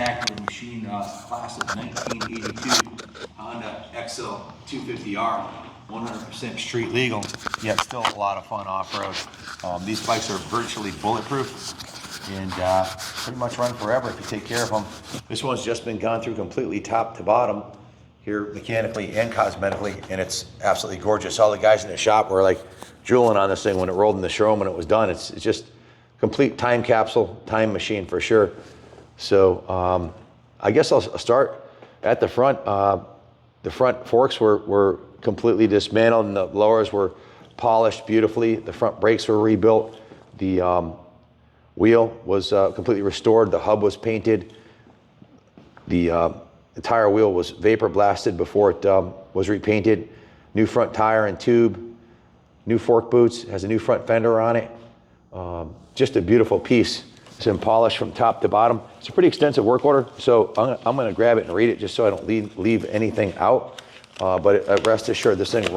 spectacular machine, class of 1982 Honda XL250R, 100% street legal, yet still a lot of fun off-road. These bikes are virtually bulletproof and pretty much run forever if you take care of them. This one's just been gone through completely top to bottom here mechanically and cosmetically, and it's absolutely gorgeous. All the guys in the shop were like drooling on this thing when it rolled in the showroom and it was done. It's just complete time capsule, time machine for sure. So I guess I'll start at the front. The front forks were completely dismantled and the lowers were polished beautifully. The front brakes were rebuilt. The wheel was completely restored. The hub was painted. The tire wheel was vapor blasted before it was repainted. New front tire and tube. New fork boots. Has a new front fender on it. Just a beautiful piece. It's been polished from top to bottom. It's a pretty extensive work order, so I'm going to grab it and read it just so I don't leave anything out. But rest assured, this thing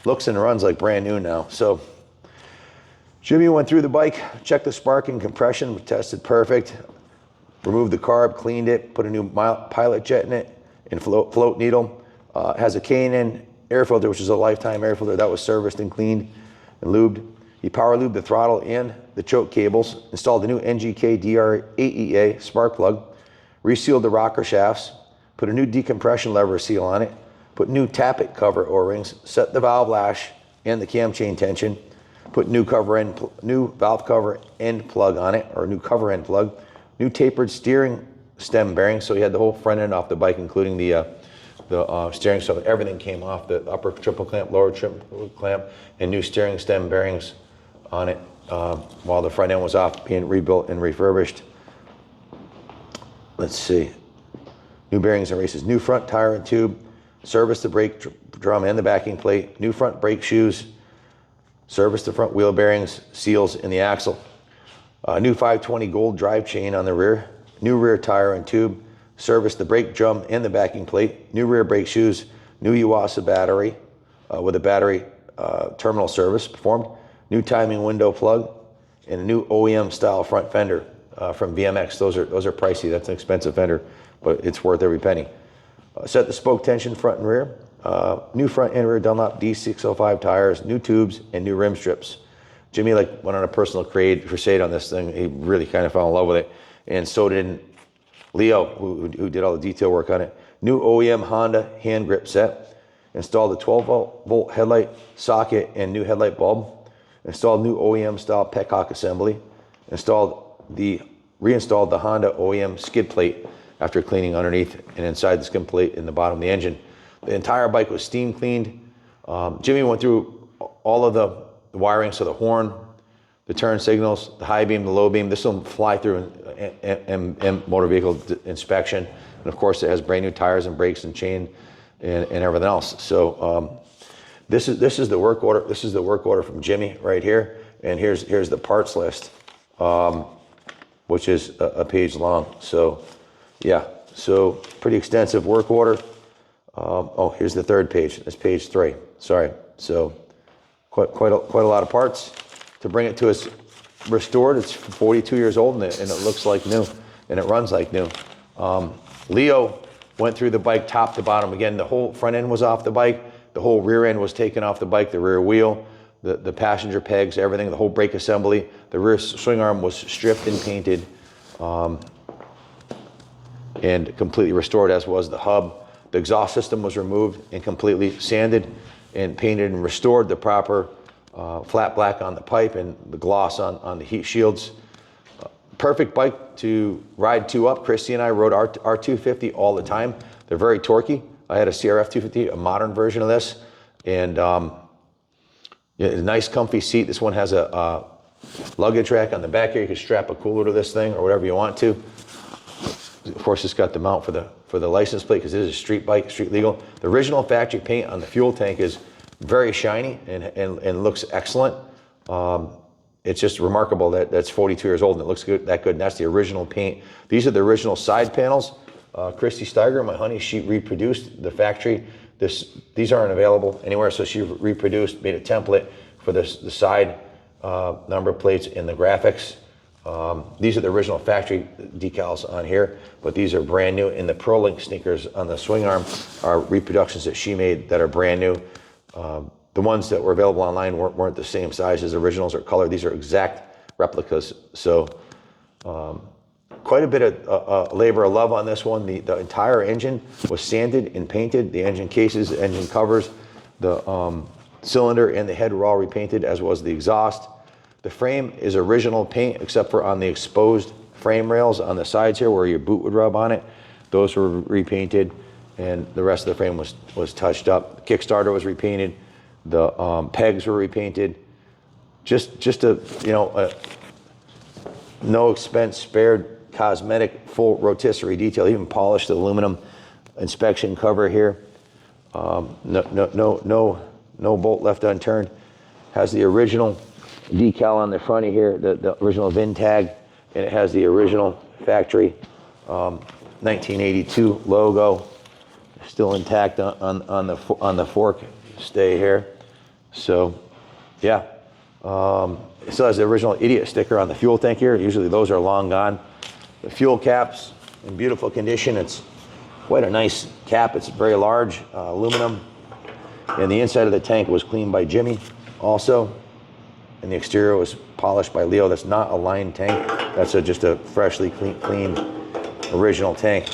looks and runs like brand new now. So Jimmy went through the bike, checked the spark and compression, tested perfect. Removed the carb, cleaned it, put a new pilot jet in it, and float needle. Has a K&N air filter, which is a lifetime air filter that was serviced and cleaned and lubed. He power lubed the throttle and the choke cables, installed the new NGK DR8EA spark plug, resealed the rocker shafts, put a new decompression lever seal on it, put new tappet cover O-rings, set the valve lash and the cam chain tension, put new valve cover end plug on it, or new cover end plug, new tapered steering stem bearings, so he had the whole front end off the bike, including the steering, so everything came off, the upper triple clamp, lower triple clamp, and new steering stem bearings on it while the front end was off, being rebuilt and refurbished. Let's see. New bearings and races, new front tire and tube, service the brake drum and the backing plate, new front brake shoes, service the front wheel bearings, seals in the axle. New 520 gold drive chain on the rear, new rear tire and tube, service the brake drum and the backing plate, new rear brake shoes, new Yuasa battery with a battery terminal service performed, new timing window plug, and a new OEM style front fender from VMX. Those are pricey. That's an expensive fender, but it's worth every penny. Set the spoke tension front and rear, new front and rear Dunlop D605 tires, new tubes, and new rim strips. Jimmy went on a personal crusade on this thing. He really kind of fell in love with it, and so did Leo, who did all the detail work on it. New OEM Honda hand grip set, installed a 12-volt headlight socket and new headlight bulb, installed new OEM style petcock assembly, reinstalled the Honda OEM skid plate after cleaning underneath and inside the skid plate in the bottom of the engine. The entire bike was steam cleaned. Jimmy went through all of the wiring, so the horn, the turn signals, the high beam, the low beam. This will fly through and motor vehicle inspection. And of course, it has brand new tires and brakes and chain and everything else. So this is the work order. This is the work order from Jimmy right here. And here's the parts list, which is a page long. So yeah, so pretty extensive work order. Oh, here's the third page. That's page 3. Sorry. So quite a lot of parts to bring it to us restored. It's 42 years old and it looks like new and it runs like new. Leo went through the bike top to bottom. Again, the whole front end was off the bike. The whole rear end was taken off the bike, the rear wheel, the passenger pegs, everything, the whole brake assembly. The rear swing arm was stripped and painted and completely restored, as was the hub. The exhaust system was removed and completely sanded and painted and restored the proper flat black on the pipe and the gloss on the heat shields. Perfect bike to ride 2-up. Christy and I rode our 250 all the time. They're very torquey. I had a CRF 250, a modern version of this, and a nice comfy seat. This one has a luggage rack on the back here. You can strap a cooler to this thing or whatever you want to. Of course, it's got the mount for the license plate because it is a street bike, street legal. The original factory paint on the fuel tank is very shiny and looks excellent. It's just remarkable that that's 42 years old and it looks that good. And that's the original paint. These are the original side panels. Christy Steiger, my honey, she reproduced the factory. These aren't available anywhere, so she reproduced, made a template for the side number plates and the graphics. These are the original factory decals on here, but these are brand new. And the Pro Link sneakers on the swing arm are reproductions that she made that are brand new. The ones that were available online weren't the same size as originals or color. These are exact replicas. So quite a bit of labor of love on this one. The entire engine was sanded and painted. The engine cases, the engine covers, the cylinder and the head were all repainted, as was the exhaust. The frame is original paint, except for on the exposed frame rails on the sides here where your boot would rub on it. Those were repainted, and the rest of the frame was touched up. The Kickstarter was repainted. The pegs were repainted. Just a, you know, no expense spared cosmetic full rotisserie detail. Even polished the aluminum inspection cover here. No bolt left unturned. Has the original decal on the front of here, the original VIN tag, and it has the original factory 1982 logo still intact on the fork stay here. So yeah, it still has the original idiot sticker on the fuel tank here. Usually those are long gone. The fuel cap's in beautiful condition. It's quite a nice cap. It's very large, aluminum, and the inside of the tank was cleaned by Jimmy also. And the exterior was polished by Leo. That's not a lined tank. That's just a freshly cleaned original tank.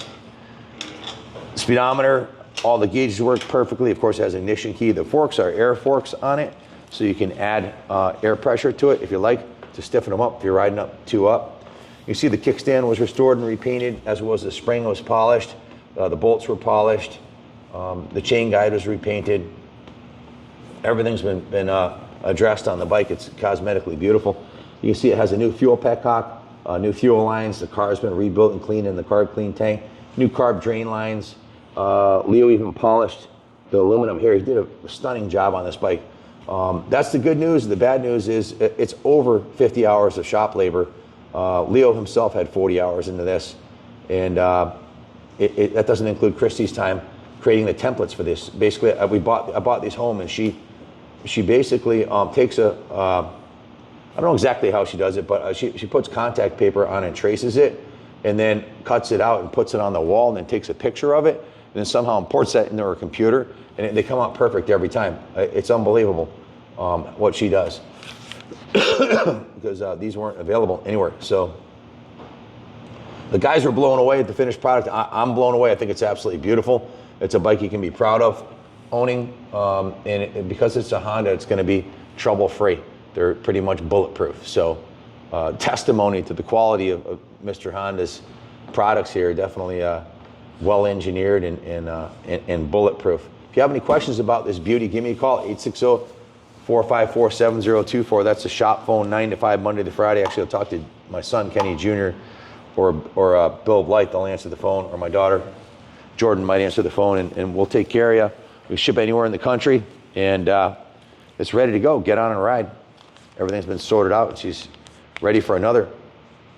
Speedometer, all the gauges work perfectly. Of course, it has an ignition key. The forks are air forks on it, so you can add air pressure to it if you like to stiffen them up if you're riding up two up. You see the kickstand was restored and repainted, as was the spring was polished. The bolts were polished. The chain guide was repainted. Everything's been addressed on the bike. It's cosmetically beautiful. You can see it has a new fuel petcock, new fuel lines. The car's been rebuilt and cleaned in the carb clean tank. New carb drain lines. Leo even polished the aluminum here. He did a stunning job on this bike. That's the good news. The bad news is it's over 50 hours of shop labor. Leo himself had 40 hours into this, and that doesn't include Christy's time creating the templates for this. Basically, I bought these home, and she basically takes I don't know exactly how she does it, but she puts contact paper on and traces it, and then cuts it out and puts it on the wall, and then takes a picture of it, and then somehow imports that into her computer, and they come out perfect every time. It's unbelievable what she does. Because these weren't available anywhere. So the guys were blown away at the finished product. I'm blown away. I think it's absolutely beautiful. It's a bike you can be proud of owning, and because it's a Honda, it's going to be trouble-free. They're pretty much bulletproof. So testimony to the quality of Mr. Honda's products here. Definitely well-engineered and bulletproof. If you have any questions about this beauty, give me a call, 860-454-7024. That's the shop phone, 9 to 5, Monday to Friday. Actually, I'll talk to my son, Kenny Jr., or Bill Blight. They'll answer the phone, or my daughter, Jordan, might answer the phone, and we'll take care of you. We ship anywhere in the country, and it's ready to go. Get on and ride. Everything's been sorted out, and she's ready for another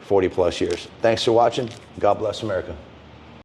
40-plus years. Thanks for watching. God bless America.